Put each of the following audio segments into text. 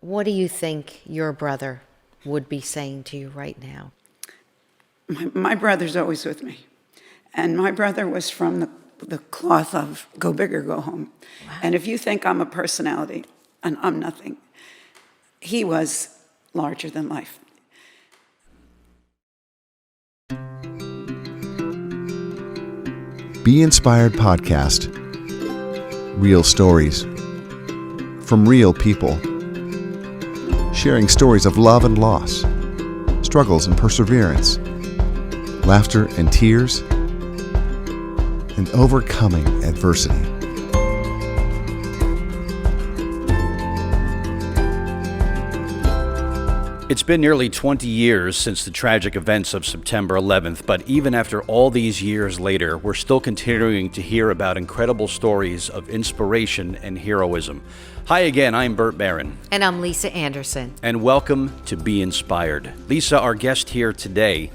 What do you think your brother would be saying to you right now? My brother's always with me. And my brother was from the cloth of go big or go home. Wow. And if you think I'm a personality, and I'm nothing, he was larger than life. Be Inspired podcast. Real stories from real people. Sharing stories of love and loss, struggles and perseverance, laughter and tears, and overcoming adversity. It's been nearly 20 years since the tragic events of September 11th, but even after all these years later, we're still continuing to hear about incredible stories of inspiration and heroism. Hi again, I'm Bert Barron. And I'm Lisa Anderson. And welcome to Be Inspired. Lisa, our guest here today,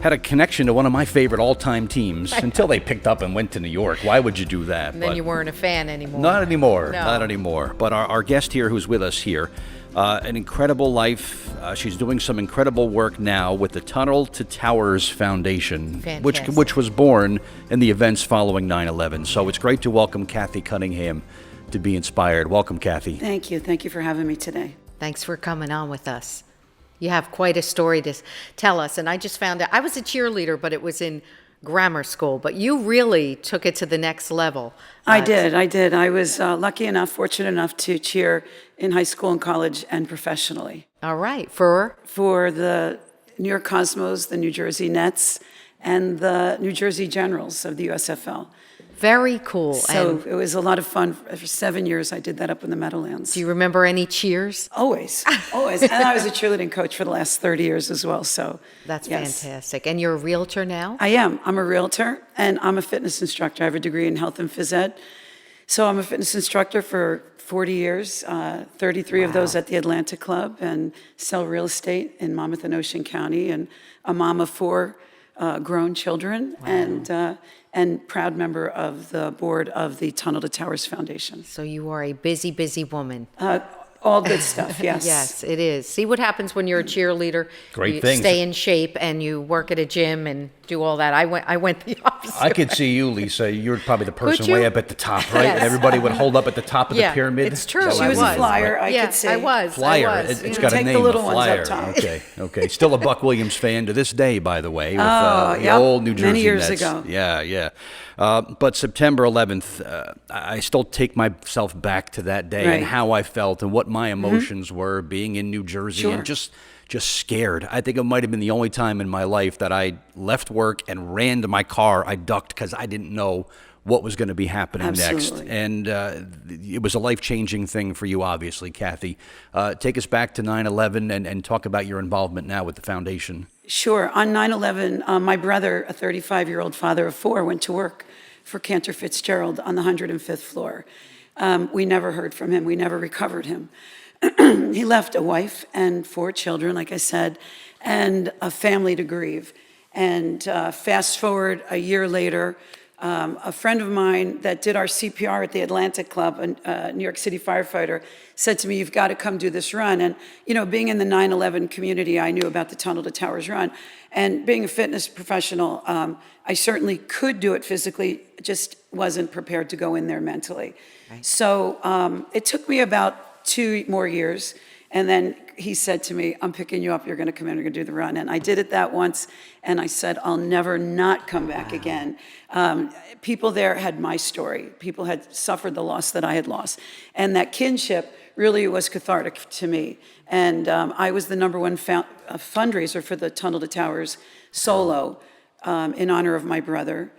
had a connection to one of my favorite all-time teams until they picked up and went to New York. Why would you do that? And then you weren't a fan anymore. Not anymore, No. Not anymore. But our guest here who's with us here, an incredible life. She's doing some incredible work now with the Tunnel to Towers Foundation, which was born in the events following 9/11. So it's great to welcome Kathy Cunningham to Be Inspired. Welcome, Kathy. Thank you. Thank you for having me today. Thanks for coming on with us. You have quite a story to tell us. And I just found out, I was a cheerleader, but it was in grammar school. But you really took it to the next level. I did. I was lucky enough, fortunate enough to cheer in high school and college and professionally. All right. For the New York Cosmos, the New Jersey Nets, and the New Jersey Generals of the USFL. Very cool. So it was a lot of fun. For 7 years, I did that up in the Meadowlands. Do you remember any cheers? Always. And I was a cheerleading coach for the last 30 years as well. So That's yes. fantastic. And you're a realtor now? I am. I'm a realtor, and I'm a fitness instructor. I have a degree in health and phys ed. So I'm a fitness instructor for 40 years, 33 of those at the Atlantic Club, and sell real estate in Monmouth and Ocean County, and a mom of 4 grown children, and proud member of the board of the Tunnel to Towers Foundation. So you are a busy, busy woman. All good stuff, yes. Yes, it is. See what happens when you're a cheerleader. Great you things. Stay in shape and you work at a gym and do all that. I went the opposite. I could see you, Lisa. You're probably the person Could you? way up at the top, right? Yes. Everybody would hold up at the top of the pyramid. It's true. She was I a flyer, I yeah, could say. I was. Flyer. I was. It's got a Take the name. little a ones flyer. up top. Okay. Still a Buck Williams fan to this day, by the way. With, the yep. old New Jersey Many years Nets. ago. Yeah. But September 11th, I still take myself back to that day and Right. how I felt and what my emotions were being in New Jersey Sure. and just scared. I think it might have been the only time in my life that I left work and ran to my car. I ducked because I didn't know what was going to be happening Absolutely. next. And it was a life-changing thing for you, obviously, Kathy. Take us back to 9/11 and talk about your involvement now with the foundation. Sure. On 9/11, my brother, a 35-year-old father of 4, went to work for Cantor Fitzgerald on the 105th floor. We never heard from him. We never recovered him. He left a wife and 4 children, like I said, and a family to grieve. And fast forward a year later, a friend of mine that did our CPR at the Atlantic Club, a New York City firefighter, said to me, "You've got to come do this run." And, being in the 9/11 community, I knew about the Tunnel to Towers run. And being a fitness professional, I certainly could do it physically, just wasn't prepared to go in there mentally. Right. So it took me about 2 more years. And then he said to me, "I'm picking you up. You're going to come in. You're going to do the run." And I did it that once. And I said, "I'll never not come back again." People there had my story. People had suffered the loss that I had lost. And that kinship really was cathartic to me. And I was the #1 fundraiser for the Tunnel to Towers solo in honor of my brother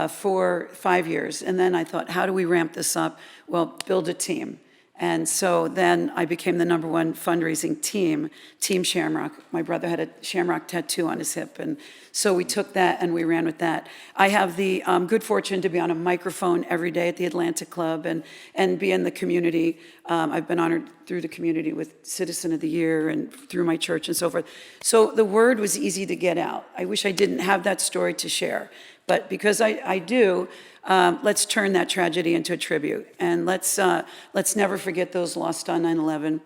for 5 years. And then I thought, how do we ramp this up? Well, build a team. And so then I became the #1 fundraising team, Team Shamrock. My brother had a Shamrock tattoo on his hip, and so we took that and we ran with that. I have the good fortune to be on a microphone every day at the Atlantic Club and be in the community. I've been honored through the community with Citizen of the Year and through my church and so forth. So the word was easy to get out. I wish I didn't have that story to share, but because I do, let's turn that tragedy into a tribute, and let's never forget those lost on 9/11.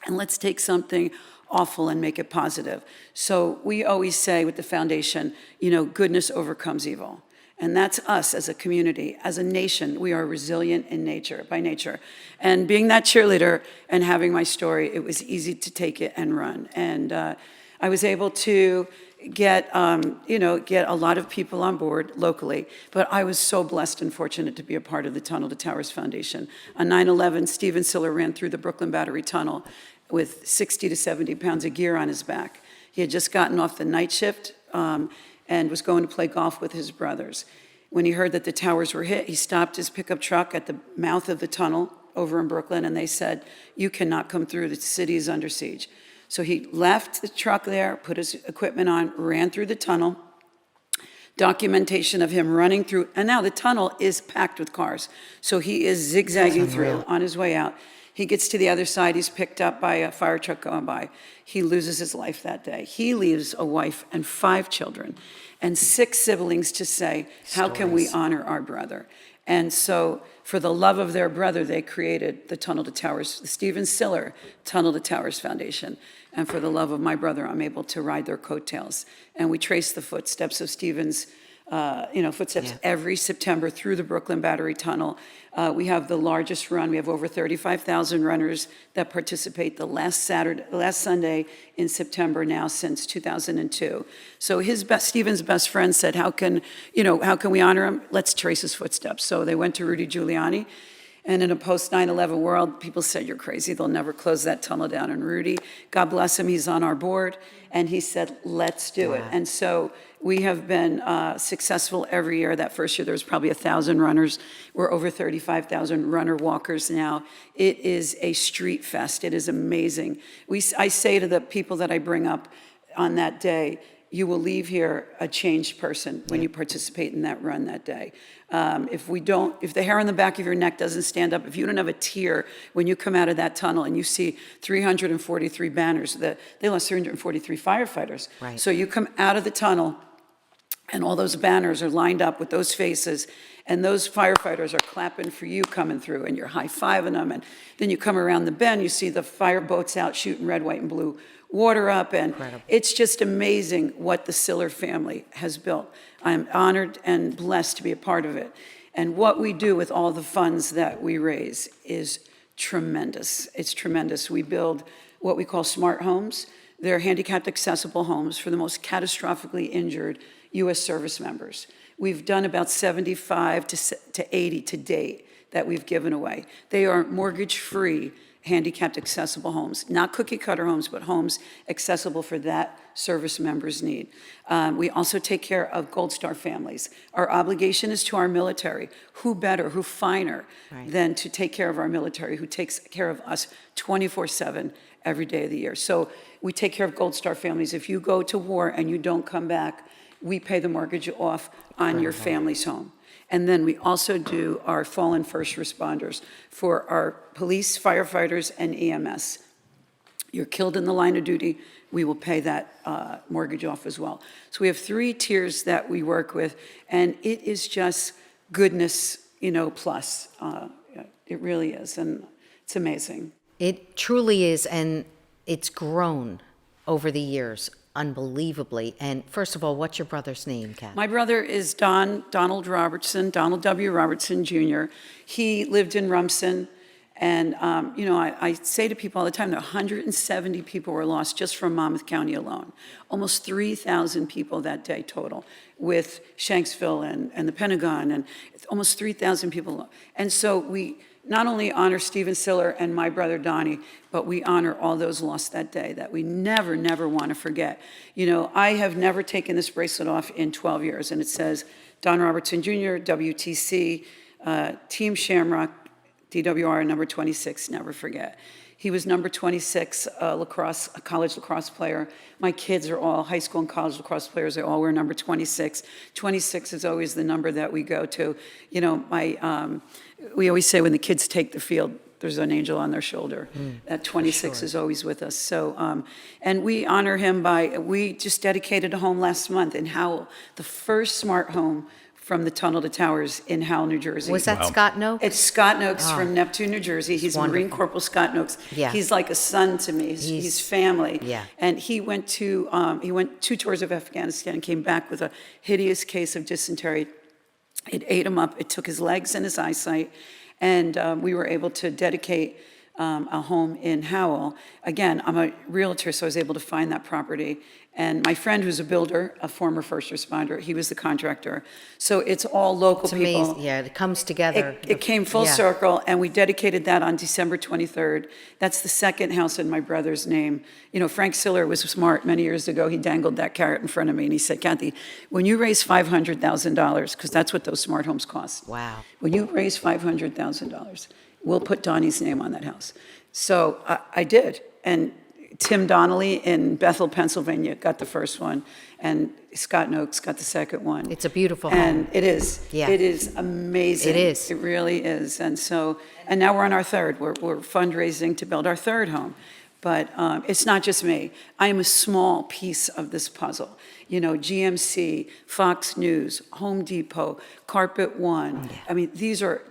and let's take something awful and make it positive. So we always say with the foundation, goodness overcomes evil. And that's us as a community, as a nation. We are resilient in nature, by nature. And being that cheerleader and having my story, it was easy to take it and run. And I was able to get a lot of people on board locally. But I was so blessed and fortunate to be a part of the Tunnel to Towers Foundation. On 9/11, Steven Siller ran through the Brooklyn Battery Tunnel with 60 to 70 pounds of gear on his back. He had just gotten off the night shift and was going to play golf with his brothers. When he heard that the towers were hit, he stopped his pickup truck at the mouth of the tunnel over in Brooklyn, and they said, "You cannot come through, the city is under siege." So he left the truck there, put his equipment on, ran through the tunnel, documentation of him running through, and now the tunnel is packed with cars. So he is zigzagging through on his way out. He gets to the other side, he's picked up by a fire truck going by. He loses his life that day. He leaves a wife and 5 children and 6 siblings to say, how can we honor our brother? And so for the love of their brother, they created the Tunnel to Towers, the Steven Siller Tunnel to Towers Foundation. And for the love of my brother, I'm able to ride their coattails. And we trace the footsteps of Steven's footsteps every September through the Brooklyn Battery Tunnel. We have the largest run. We have over 35,000 runners that participate the last Sunday in September now since 2002. So Stephen's best friend said, how can we honor him? Let's trace his footsteps. So they went to Rudy Giuliani. And in a post 9/11 world, people said, you're crazy. They'll never close that tunnel down. And Rudy, God bless him, he's on our board. And he said, let's do it. And so we have been successful every year. That first year, there was probably 1,000 runners. We're over 35,000 runner walkers now. It is a street fest. It is amazing. I say to the people that I bring up on that day, you will leave here a changed person when you participate in that run that day. If the hair on the back of your neck doesn't stand up, if you don't have a tear when you come out of that tunnel and you see 343 banners, they lost 343 firefighters. Right. So you come out of the tunnel and all those banners are lined up with those faces, and those firefighters are clapping for you coming through, and you're high-fiving them, and then you come around the bend, you see the fire boats out shooting red, white, and blue water up, and it's just amazing what the Siller family has built. I'm honored and blessed to be a part of it. And what we do with all the funds that we raise is tremendous. It's tremendous. We build what we call smart homes. They're handicapped accessible homes for the most catastrophically injured U.S. service members. We've done about 75 to 80 to date that we've given away. They are mortgage-free, handicapped accessible homes, not cookie-cutter homes, but homes accessible for that service member's need. We also take care of Gold Star families. Our obligation is to our military. Who better, who finer than to take care of our military, who takes care of us 24/7 every day of the year. So we take care of Gold Star families. If you go to war and you don't come back, we pay the mortgage off on your family's home. And then we also do our fallen first responders for our police, firefighters, and EMS. You're killed in the line of duty, we will pay that mortgage off as well. So we have 3 tiers that we work with, and it is just goodness, plus. It really is, and it's amazing. It truly is, and it's grown over the years. Unbelievably. And first of all, what's your brother's name, Kat? My brother is Donald W. Robertson Jr. He lived in Rumson. And, I say to people all the time that 170 people were lost just from Monmouth County alone. Almost 3,000 people that day total with Shanksville and the Pentagon, and almost 3,000 people. And so we not only honor Steven Siller and my brother Donnie, but we honor all those lost that day that we never, never want to forget. I have never taken this bracelet off in 12 years, and it says Don Robertson Jr., WTC, Team Shamrock, DWR, number 26, never forget. He was number 26 a college lacrosse player. My kids are all high school and college lacrosse players. They all wear number 26. 26 is always the number that we go to. We always say when the kids take the field, there's an angel on their shoulder. That 26 is always with us. So, and we honor him we just dedicated a home last month in Howell, the first smart home from the Tunnel to Towers in Howell, New Jersey. Was that Scott Noakes? It's Scott Noakes from Neptune, New Jersey. He's Marine Corporal Scott Noakes. Yeah. He's like a son to me. He's family. Yeah. And he went 2 tours of Afghanistan and came back with a hideous case of dysentery. It ate him up. It took his legs and his eyesight. And we were able to dedicate a home in Howell. Again, I'm a realtor, so I was able to find that property. And my friend who's a builder, a former first responder, he was the contractor. So it's all local It's people. amazing. Yeah, it comes together. It came full Yeah. circle, and we dedicated that on December 23rd. That's the second house in my brother's name. You know, Frank Siller was smart many years ago. He dangled that carrot in front of me, and he said, Kathy, when you raise $500,000, because that's what those smart homes cost. Wow. When you raise $500,000, we'll put Donnie's name on that house. So I did, and Tim Donnelly in Bethel, Pennsylvania got the first one, and Scott Noakes got the second one. It's a beautiful home. And it is. Yeah. It is amazing. It is. It really is. And now we're on our third. We're fundraising to build our third home. But it's not just me. I am a small piece of this puzzle. You know, GMC, Fox News, Home Depot, Carpet One. I mean, these are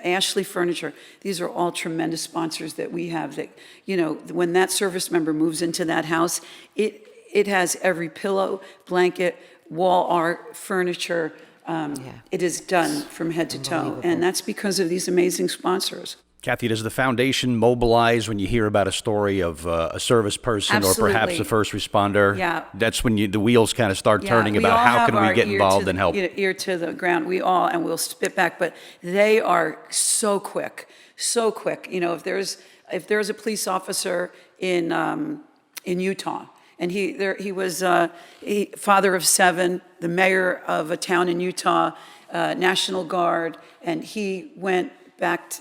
Ashley Furniture. These are all tremendous sponsors that we have that, you know, when that service member moves into that house, it has every pillow, blanket, wall art, furniture. It is done from head to toe. And that's because of these amazing sponsors. Kathy, does the foundation mobilize when you hear about a story of a service person Absolutely. or perhaps a first responder? Yeah. That's when the wheels kind of start turning we about all how have can we our get ear involved to and help? Ear to the ground. And we'll spit back, but they are so quick. You know, if there's a police officer in Utah, and he was father of 7, the mayor of a town in Utah, National Guard, and he went back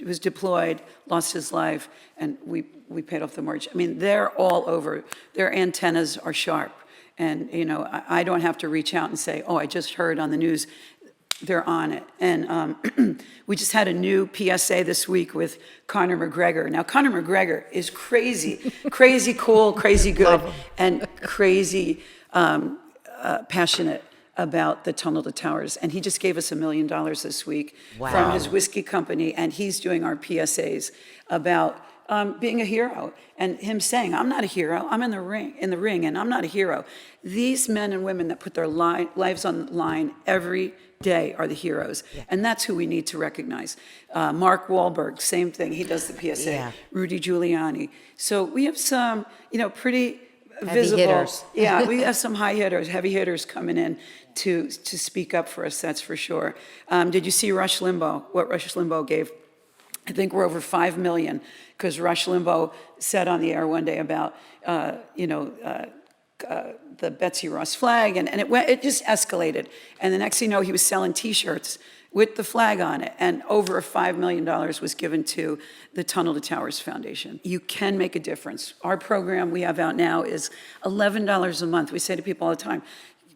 was deployed, lost his life, and we paid off the mortgage. I mean, they're all over. Their antennas are sharp. And, you know, I don't have to reach out and say, oh, I just heard on the news. They're on it. And we just had a new PSA this week with Conor McGregor. Now, Conor McGregor is crazy cool, crazy good, and crazy passionate about the Tunnel to Towers. And he just gave us $1 million this week from his whiskey company. And he's doing our PSAs about being a hero, and him saying, I'm not a hero, I'm in the ring, and I'm not a hero. These men and women that put their lives on the line every day are the heroes. And that's who we need to recognize. Mark Wahlberg, same thing, he does the PSA. Yeah. Rudy Giuliani. So we have some, you know, pretty Heavy visible hitters. Yeah, we have some high hitters, heavy hitters coming in to speak up for us, that's for sure. Did you see Rush Limbaugh, what Rush Limbaugh gave? I think we're over 5 million, because Rush Limbaugh said on the air one day about, the Betsy Ross flag, and it just escalated. And the next thing you know, he was selling T-shirts with the flag on it, and over $5 million was given to the Tunnel to Towers Foundation. You can make a difference. Our program we have out now is $11 a month. We say to people all the time,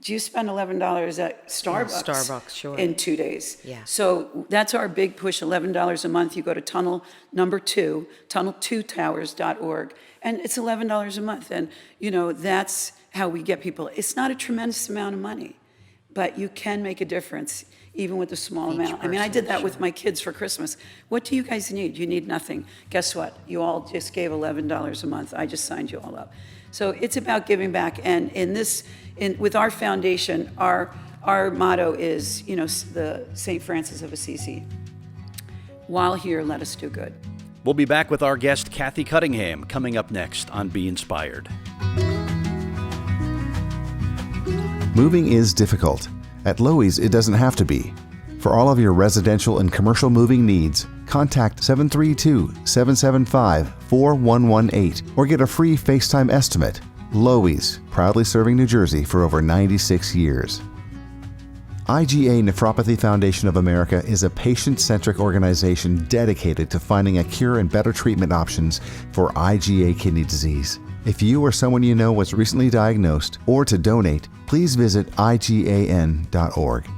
do you spend $11 at Starbucks? Starbucks, sure. In 2 days. Yeah. So that's our big push, $11 a month. You go to tunnel2towers.org, and it's $11 a month. And, you know, that's how we get people. It's not a tremendous amount of money, but you can make a difference, even with a small amount. I mean, I did that with my kids for Christmas. What do you guys need? You need nothing. Guess what? You all just gave $11 a month. I just signed you all up. So it's about giving back. And with our foundation, our motto is, you know, the St. Francis of Assisi. While here, let us do good. We'll be back with our guest, Kathy Cunningham, coming up next on Be Inspired. Moving is difficult. At Lowe's, it doesn't have to be. For all of your residential and commercial moving needs, contact 732-775-4118 or get a free FaceTime estimate. Lowe's, proudly serving New Jersey for over 96 years. IgA Nephropathy Foundation of America is a patient-centric organization dedicated to finding a cure and better treatment options for IgA kidney disease. If you or someone you know was recently diagnosed or to donate, please visit IGAN.org.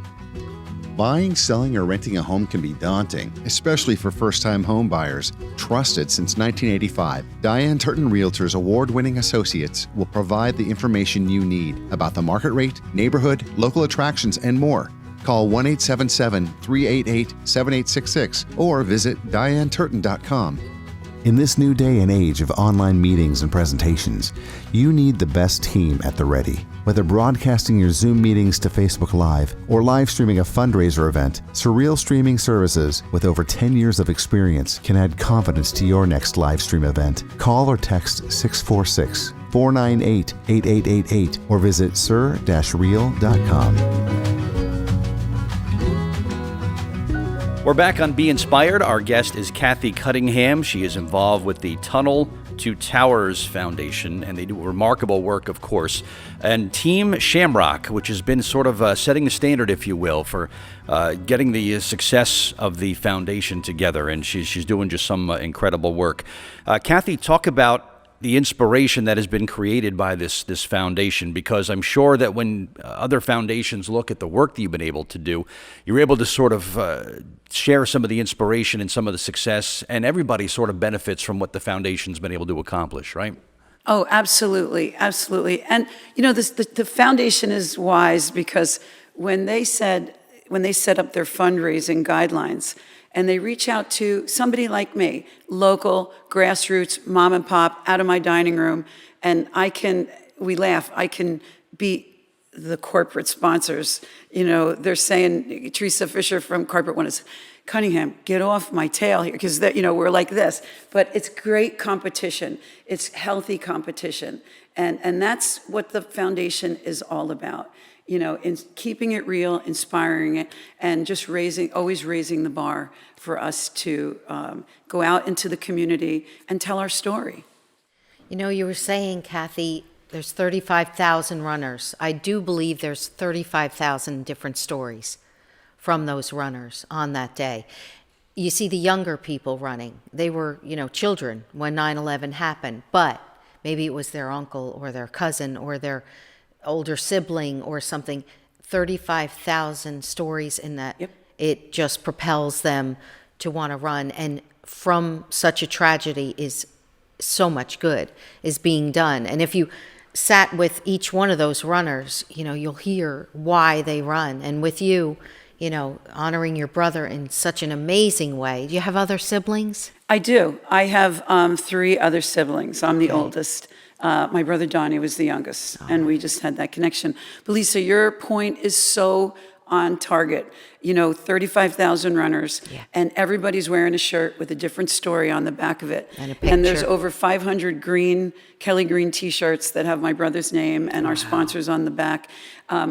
Buying, selling, or renting a home can be daunting, especially for first-time home buyers. Trusted since 1985, Diane Turton Realtors award-winning associates will provide the information you need about the market rate, neighborhood, local attractions, and more. Call 1-877-388-7866 or visit dianeturton.com. In this new day and age of online meetings and presentations, you need the best team at the ready. Whether broadcasting your Zoom meetings to Facebook Live or live streaming a fundraiser event, Surreal Streaming Services, with over 10 years of experience, can add confidence to your next live stream event. Call or text 646-498-8888 or visit sur-real.com. We're back on Be Inspired. Our guest is Kathy Cunningham. She is involved with the Tunnel to Towers Foundation, and they do remarkable work, of course. And Team Shamrock, which has been sort of setting the standard, if you will, for getting the success of the foundation together. And she's doing just some incredible work. Kathy, talk about the inspiration that has been created by this foundation, because I'm sure that when other foundations look at the work that you've been able to do, you're able to sort of share some of the inspiration and some of the success, and everybody sort of benefits from what the foundation's been able to accomplish, right? Oh, absolutely, absolutely. And you know, the foundation is wise because when they set up their fundraising guidelines, and they reach out to somebody like me, local, grassroots, mom and pop, out of my dining room, and we laugh, I can beat the corporate sponsors. You know, they're saying, Teresa Fisher from Corporate One is, Cunningham, get off my tail here, because we're like this. But it's great competition. It's healthy competition. And that's what the foundation is all about. You know, in keeping it real, inspiring it, and just always raising the bar for us to go out into the community and tell our story. You know, you were saying, Kathy, there's 35,000 runners. I do believe there's 35,000 different stories from those runners on that day. You see the younger people running. They were, children when 9/11 happened, but maybe it was their uncle or their cousin or their older sibling or something. 35,000 stories in that. Yep. It just propels them to want to run. And from such a tragedy is so much good is being done. And if you sat with each one of those runners, you'll hear why they run. And with you, honoring your brother in such an amazing way. Do you have other siblings? I do. I have 3 other siblings. I'm the oldest. My brother Donnie was the youngest, and we just had that connection. But Lisa, your point is so on target. 35,000 runners, and everybody's wearing a shirt with a different story on the back of it. And a picture. And there's over 500 Kelly Green T-shirts that have my brother's name and our sponsors on the back.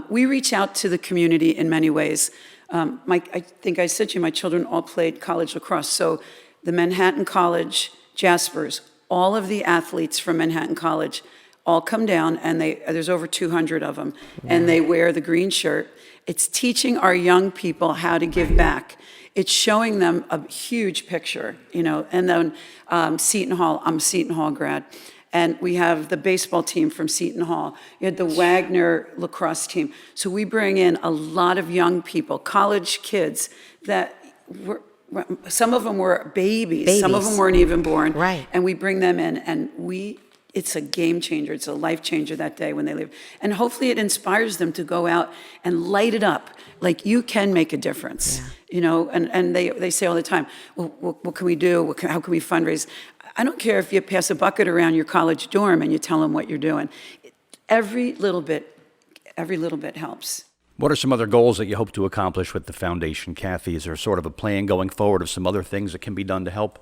We reach out to the community in many ways. I think I said to you, my children all played college lacrosse. So the Manhattan College, Jaspers, all of the athletes from Manhattan College all come down, and there's over 200 of them, and they wear the green shirt. It's teaching our young people how to give back. It's showing them a huge picture, and then Seton Hall, I'm a Seton Hall grad, and we have the baseball team from Seton Hall. You had the Wagner lacrosse team. So we bring in a lot of young people, college kids that some of them were babies. Some of them weren't even born. Right. And we bring them in, and it's a game changer. It's a life changer that day when they leave. And hopefully it inspires them to go out and light it up. Like, you can make a difference, and they say all the time, well, what can we do? How can we fundraise? I don't care if you pass a bucket around your college dorm and you tell them what you're doing. Every little bit helps. What are some other goals that you hope to accomplish with the foundation, Kathy? Is there sort of a plan going forward of some other things that can be done to help?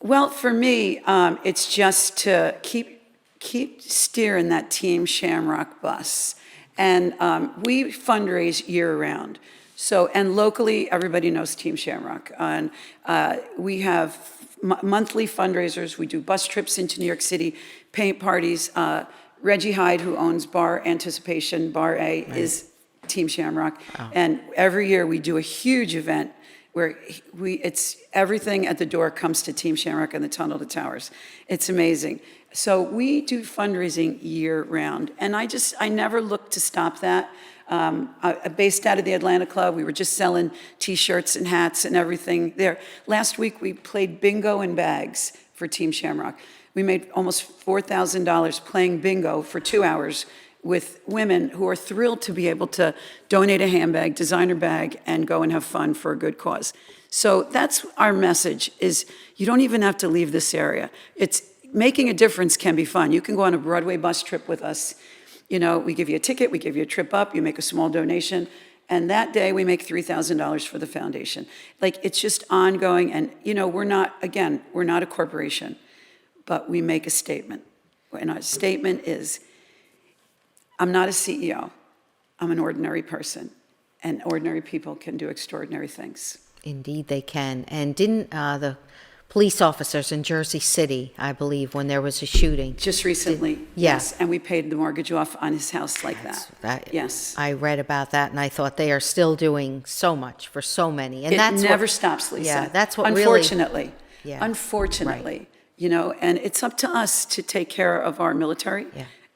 Well, for me, it's just to keep steering that Team Shamrock bus. And we fundraise year-round. So, and locally, everybody knows Team Shamrock. And we have monthly fundraisers. We do bus trips into New York City, paint parties. Reggie Hyde, who owns Bar Anticipation, Bar A, is Team Shamrock. Oh. And every year we do a huge event where it's everything at the door comes to Team Shamrock and the Tunnel to Towers. It's amazing. So we do fundraising year round. And I never look to stop that. Based out of the Atlanta Club, we were just selling T-shirts and hats and everything there. Last week we played bingo and bags for Team Shamrock. We made almost $4,000 playing bingo for 2 hours with women who are thrilled to be able to donate a handbag, designer bag, and go and have fun for a good cause. So that's our message, is you don't even have to leave this area. It's making a difference can be fun. You can go on a Broadway bus trip with us. You know, we give you a ticket, we give you a trip up, you make a small donation, and that day we make $3,000 for the foundation. Like, it's just ongoing, and, you know, we're not a corporation, but we make a statement. And our statement is, I'm not a CEO, I'm an ordinary person, and ordinary people can do extraordinary things. Indeed they can. And didn't the police officers in Jersey City, I believe, when there was a shooting? Just recently, yes, and we paid the mortgage off on his house like that. Yes. I read about that, and I thought they are still doing so much for so many. And it that's never stops, Lisa. Yeah, that's what unfortunately, really... Unfortunately, right. You know, and it's up to us to take care of our military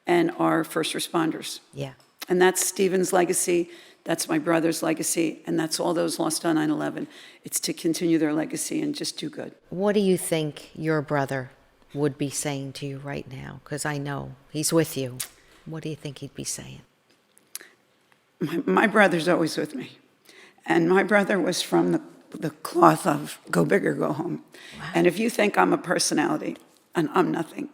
and our first responders. Yeah. And that's Stephen's legacy, that's my brother's legacy, and that's all those lost on 9/11. It's to continue their legacy and just do good. What do you think your brother would be saying to you right now? Because I know he's with you. What do you think he'd be saying? My brother's always with me. And my brother was from the cloth of go big or go home. Wow. And if you think I'm a personality, and I'm nothing,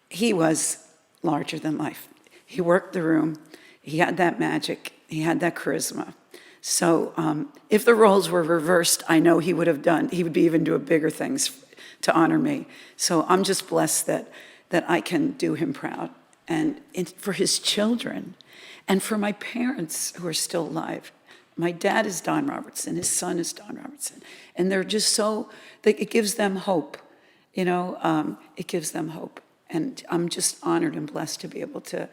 he was larger than life. He worked the room. He had that magic. He had that charisma. So if the roles were reversed, I know he would be even doing bigger things to honor me. So I'm just blessed that I can do him proud. And for his children, and for my parents who are still alive. My dad is Don Robertson, his son is Don Robertson. And they're just so, it gives them hope, you know, it gives them hope. And I'm just honored and blessed to be able to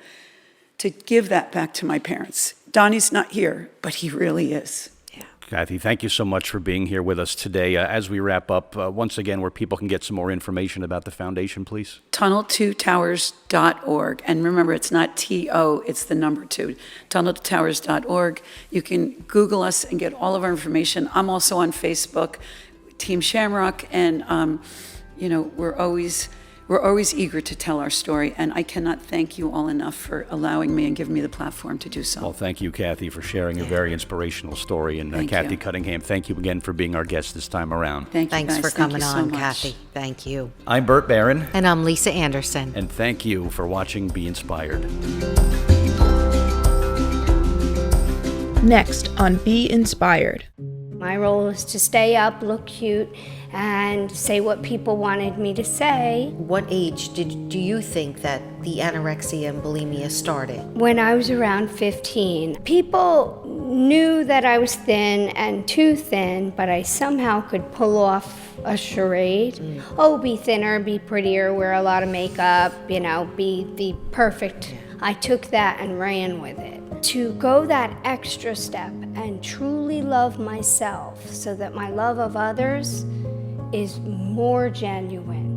give that back to my parents. Donnie's not here, but he really is. Yeah. Kathy, thank you so much for being here with us today. As we wrap up, once again, where people can get some more information about the foundation, please. Tunnel2towers.org. And remember, it's not T-O, it's the number 2. Tunnel2towers.org. You can Google us and get all of our information. I'm also on Facebook, Team Shamrock, and, you know, we're always eager to tell our story, and I cannot thank you all enough for allowing me and giving me the platform to do so. Well, thank you, Kathy, for sharing a very inspirational story. And Kathy Cunningham, thank you again for being our guest this time around. Thanks for coming on, Kathy. Thank you. I'm Bert Barron. And I'm Lisa Anderson. And thank you for watching Be Inspired. Next on Be Inspired. My role was to stay up, look cute, and say what people wanted me to say. What age do you think that the anorexia and bulimia started? When I was around 15. People knew that I was thin and too thin, but I somehow could pull off a charade. Oh, be thinner, be prettier, wear a lot of makeup, you know, be the perfect. I took that and ran with it. To go that extra step and truly love myself so that my love of others is more genuine.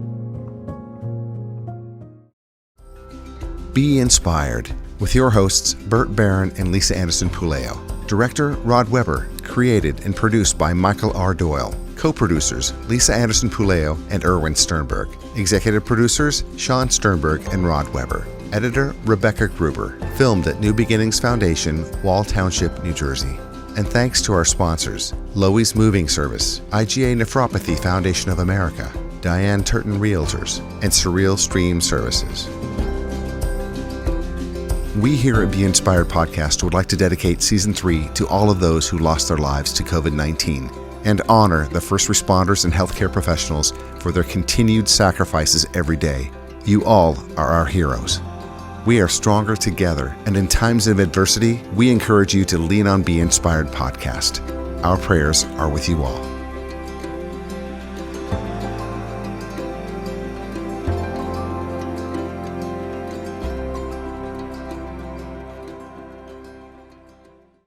Be Inspired with your hosts Bert Barron and Lisa Anderson Puleo. Director Rod Weber. Created and produced by Michael R. Doyle. Co-producers Lisa Anderson Puleo and Erwin Sternberg. Executive producers Sean Sternberg and Rod Weber. Editor Rebecca Gruber. Filmed at New Beginnings Foundation, Wall Township, New Jersey. And thanks to our sponsors, Loewy's Moving Service, IGA Nephropathy Foundation of America, Diane Turton Realtors, and Surreal Stream Services. We here at Be Inspired Podcast would like to dedicate Season 3 to all of those who lost their lives to COVID-19 and honor the first responders and healthcare professionals for their continued sacrifices every day. You all are our heroes. We are stronger together, and in times of adversity, we encourage you to lean on Be Inspired Podcast. Our prayers are with you all.